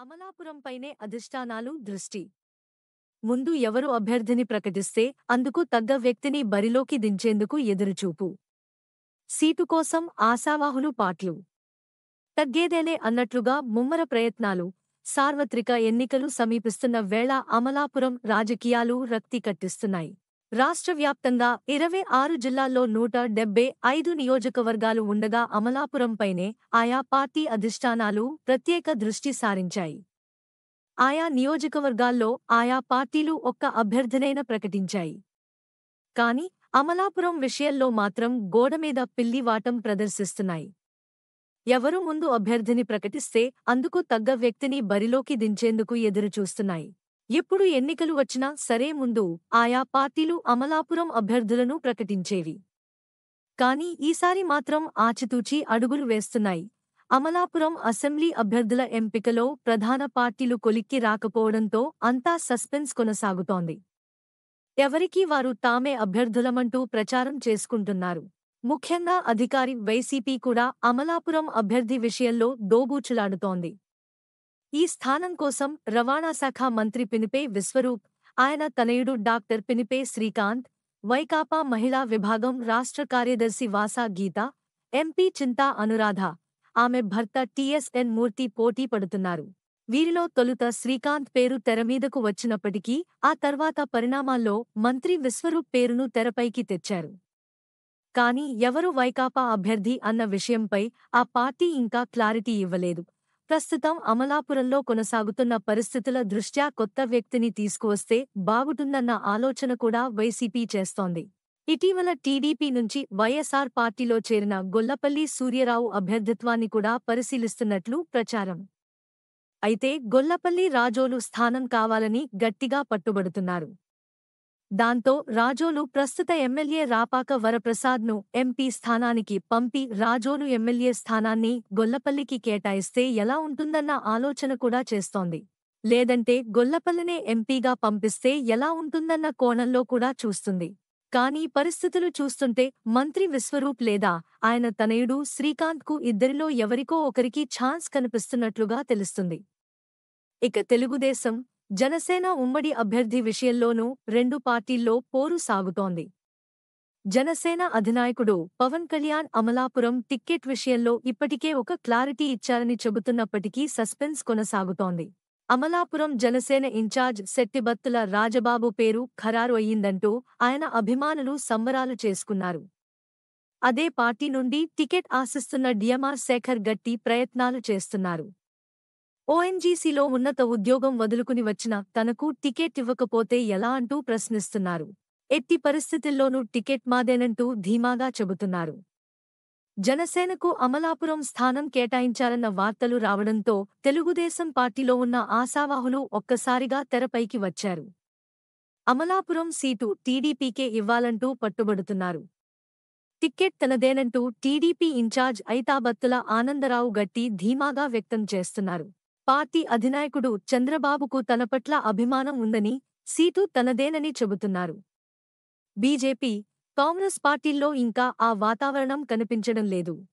అమలాపురంపైనే అధిష్టానాలు దృష్టి. ముందు ఎవరు అభ్యర్థిని ప్రకటిస్తే అందుకు తగ్గ వ్యక్తిని బరిలోకి దించేందుకు ఎదురుచూపు. సీటు కోసం ఆశావాహులు పాట్లు. తగ్గేదేలే అన్నట్లుగా ముమ్మర ప్రయత్నాలు. సార్వత్రిక ఎన్నికలు సమీపిస్తున్న వేళ అమలాపురం రాజకీయాలు రక్తి కట్టిస్తున్నాయి. రాష్ట్ర వ్యాప్తంగా 26 జిల్లాల్లో 175 నియోజకవర్గాలు ఉండగా అమలాపురంపైనే ఆయా పార్టీ అధిష్టానాలు ప్రత్యేక దృష్టి సారించాయి. ఆయా నియోజకవర్గాల్లో ఆయా పార్టీలు ఒక్క అభ్యర్థినైనా ప్రకటించాయి. కాని అమలాపురం విషయంలో మాత్రం గోడమీద పిల్లివాటం ప్రదర్శిస్తున్నాయి. ఎవరు ముందు అభ్యర్థిని ప్రకటిస్తే అందుకు తగ్గ వ్యక్తిని బరిలోకి దించేందుకు ఎదురుచూస్తున్నాయి. ఎప్పుడు ఎన్నికలు వచ్చినా సరే ముందు ఆయా పార్టీలు అమలాపురం అభ్యర్థులను ప్రకటించేవి. కాని ఈసారి మాత్రం ఆచితూచి అడుగులు వేస్తున్నాయి. అమలాపురం అసెంబ్లీ అభ్యర్థుల ఎంపికలో ప్రధాన పార్టీలు కొలిక్కి రాకపోవడంతో అంతా సస్పెన్స్ కొనసాగుతోంది. ఎవరికి వారు తామే అభ్యర్థులమంటూ ప్రచారం చేసుకుంటున్నారు. ముఖ్యంగా అధికారి వైసీపీ కూడా అమలాపురం అభ్యర్థి విషయంలో దోబూచులాడుతోంది. ఈ స్థానం కోసం రవాణా శాఖ మంత్రి పినిపే విశ్వరూప్, ఆయన తనయుడు డాక్టర్ పినిపే శ్రీకాంత్, వైకాపా మహిళా విభాగం రాష్ట్ర కార్యదర్శి వాసా గీత, ఎంపీ చింతా అనురాధ, ఆమె భర్త టీఎస్ఎన్ మూర్తి పోటీ పడుతున్నారు. వీరిలో తొలుత శ్రీకాంత్ పేరు తెరమీదకు వచ్చినప్పటికీ ఆ తర్వాత పరిణామాల్లో మంత్రి విశ్వరూప్ పేరును తెరపైకి తెచ్చారు. కాని ఎవరు వైకాపా అభ్యర్థి అన్న విషయంపై ఆ పార్టీ ఇంకా క్లారిటీ ఇవ్వలేదు. ప్రస్తుతం అమలాపురంలో కొనసాగుతున్న పరిస్థితుల దృష్ట్యా కొత్త వ్యక్తిని తీసుకువస్తే బాగుంటుందన్న ఆలోచన కూడా వైసీపీ చేస్తోంది. ఇటీవల టీడీపీ నుంచి వైఎస్ఆర్ పార్టీలో చేరిన గొల్లపల్లి సూర్యరావు అభ్యర్థిత్వాన్ని కూడా పరిశీలిస్తున్నట్లు ప్రచారం. అయితే గొల్లపల్లి రాజోలు స్థానం కావాలని గట్టిగా పట్టుబడుతున్నారు. దాంతో రాజోలు ప్రస్తుత ఎమ్మెల్యే రాపాక వరప్రసాద్ను ఎంపీ స్థానానికి పంపి రాజోలు ఎమ్మెల్యే స్థానాన్ని గొల్లపల్లికి కేటాయిస్తే ఎలా ఉంటుందన్న ఆలోచన కూడా చేస్తోంది. లేదంటే గొల్లపల్లినే ఎంపీగా పంపిస్తే ఎలా ఉంటుందన్న కోణంలో కూడా చూస్తుంది. కానీ పరిస్థితులు చూస్తుంటే మంత్రి విశ్వరూప్ లేదా ఆయన తనయుడు శ్రీకాంత్కు ఇద్దరిలో ఎవరికో ఒకరికి ఛాన్స్ కనిపిస్తున్నట్లుగా తెలుస్తుంది. ఇక తెలుగుదేశం, జనసేన ఉమ్మడి అభ్యర్థి విషయంలోనూ రెండు పార్టీల్లో పోరు సాగుతోంది. జనసేన అధినాయకుడు పవన్ కళ్యాణ్ అమలాపురం టిక్కెట్ విషయంలో ఇప్పటికే ఒక క్లారిటీ ఇచ్చారని చెబుతున్నప్పటికీ సస్పెన్స్ కొనసాగుతోంది. అమలాపురం జనసేన ఇన్ఛార్జ్ శెట్టిబత్తుల రాజబాబు పేరు ఖరారు అయ్యిందంటూ ఆయన అభిమానులు సంబరాలు చేసుకున్నారు. అదే పార్టీ నుండి టికెట్ ఆశిస్తున్న డిఎంఆర్ శేఖర్ గట్టి ప్రయత్నాలు చేస్తున్నారు. ఓఎన్జీసీలో ఉన్నత ఉద్యోగం వదులుకుని వచ్చిన తనకు టికెట్ ఇవ్వకపోతే ఎలా అంటూ ప్రశ్నిస్తున్నారు. ఎట్టి పరిస్థితుల్లోనూ టికెట్ మాదేనంటూ ధీమాగా చెబుతున్నారు. జనసేనకు అమలాపురం స్థానం కేటాయించాలన్న వార్తలు రావడంతో తెలుగుదేశం పార్టీలో ఉన్న ఆశావాహులు ఒక్కసారిగా తెరపైకి వచ్చారు. అమలాపురం సీటు టీడీపీకే ఇవ్వాలంటూ పట్టుబడుతున్నారు. టిక్కెట్ తనదేనంటూ టీడీపీ ఇన్ఛార్జ్ ఐతాబత్తుల ఆనందరావు గట్టి ధీమాగా వ్యక్తం చేస్తున్నారు. పార్టీ అధినాయకుడు చంద్రబాబుకు తన పట్ల అభిమానం ఉందని, సీటు తనదేనని చెబుతున్నారు. బీజేపీ, కాంగ్రెస్ పార్టీల్లో ఇంకా ఆ వాతావరణం కనిపించడం లేదు.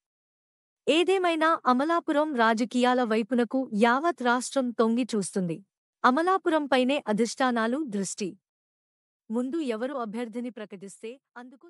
ఏదేమైనా అమలాపురం రాజకీయాల వైపునకు యావత్ రాష్ట్రం తొంగి చూస్తుంది. అమలాపురంపైనే అధిష్టానాలు దృష్టి. ముందు ఎవరు అభ్యర్థిని ప్రకటిస్తే అందుకు